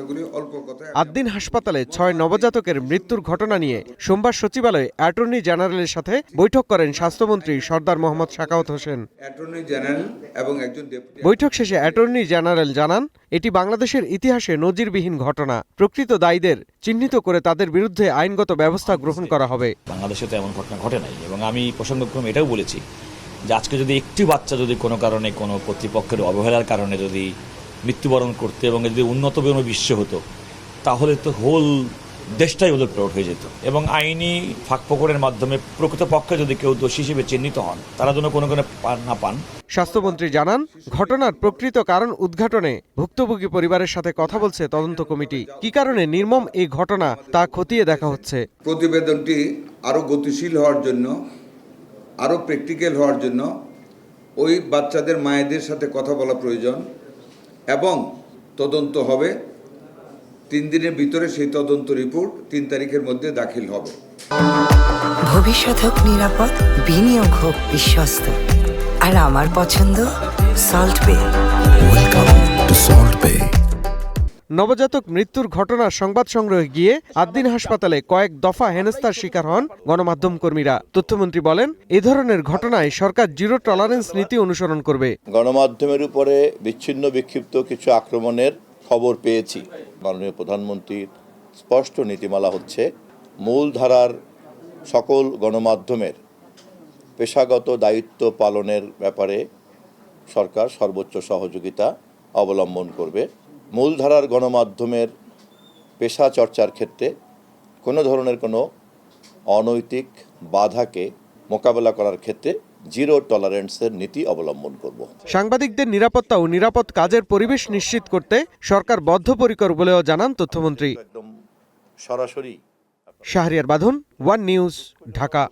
কথাগুলি অল্প কথায়। আদ্দিন হাসপাতালে ৬ নবজাতকের মৃত্যুর ঘটনা নিয়ে সোমবার সচিবালয়ে অ্যাটর্নি জেনারেলের সাথে বৈঠক করেন স্বাস্থ্যমন্ত্রী সরদার মোহাম্মদ সাখাওয়াত হোসেন। অ্যাটর্নি জেনারেল এবং একজন ডেপুটি বৈঠক শেষে অ্যাটর্নি জেনারেল জানান, এটি বাংলাদেশের ইতিহাসে নজিরবিহীন ঘটনা। প্রকৃত দায়ীদের চিহ্নিত করে তাদের বিরুদ্ধে আইনগত ব্যবস্থা গ্রহণ করা হবে। বাংলাদেশে তো এমন ঘটনা ঘটে নাই, এবং আমি প্রসঙ্গক্রমে এটাও বলেছি যে আজকে যদি একটি বাচ্চা যদি কোনো কারণে কোনো কর্তৃপক্ষের অবহেলার কারণে যদি মৃত্যুবরণ করতে এবং যদি উন্নত কোনো বিশ্ব হতো, তাহলে তো হোল দেশটাই ওলটপালট হয়ে যেত। এবং আইনি ফাঁকফোকরের মাধ্যমে প্রকৃতপক্ষে যদি কেউ দোষী হিসেবে চিহ্নিত হন, তারা যেন কোনো না পান। স্বাস্থ্যমন্ত্রী জানান, ঘটনার প্রকৃত কারণ উদ্ঘাটনে ভুক্তভোগী পরিবারের সাথে কথা বলছে তদন্ত কমিটি। কি কারণে নির্মম এই ঘটনা তা খতিয়ে দেখা হচ্ছে। প্রতিবেদনটি আরো গতিশীল হওয়ার জন্য, আরো প্র্যাকটিক্যাল হওয়ার জন্য ওই বাচ্চাদের মায়েদের সাথে কথা বলা প্রয়োজন এবং তদন্ত হবে। 3 দিনের ভিতরে সেই তদন্ত রিপোর্ট 3 তারিখের মধ্যে দাখিল হবে। ভবিষ্যৎ হোক নিরাপদ, বিনিয়োগ হোক বিশ্বস্ত, আর আমার পছন্দ সল্ট বে। ওয়েলকাম টু সল্ট বে। নবজাতক মৃত্যুর ঘটনার সংবাদ সংগ্রহে গিয়ে আদ্দিন হাসপাতালে কয়েক দফা হেনস্থার শিকার হন গণমাধ্যম কর্মীরা। তথ্যমন্ত্রী বলেন, এ ধরনের ঘটনায় সরকার জিরো টলারেন্স নীতি অনুসরণ করবে। গণমাধ্যমের উপরে বিচ্ছিন্ন বিক্ষিপ্ত কিছু আক্রমণের খবর পেয়েছি। মাননীয় প্রধানমন্ত্রীর স্পষ্ট নীতিমালা হচ্ছে, মূলধারার সকল গণমাধ্যমের পেশাগত দায়িত্ব পালনের ব্যাপারে সরকার সর্বোচ্চ সহযোগিতা অবলম্বন করবে। মূলধারার গণমাধ্যমের পেশা চর্চার ক্ষেত্রে কোনো ধরনের কোনো অনৈতিক বাধাকে মোকাবেলা করার ক্ষেত্রে জিরো টলারেন্সের নীতি অবলম্বন করব। সাংবাদিকদের নিরাপত্তা ও নিরাপদ কাজের পরিবেশ নিশ্চিত করতে সরকার বদ্ধপরিকর বলেও জানান তথ্যমন্ত্রী। একদম সরাসরি। শাহরিয়ার বাঁধন, ওয়ান নিউজ, ঢাকা।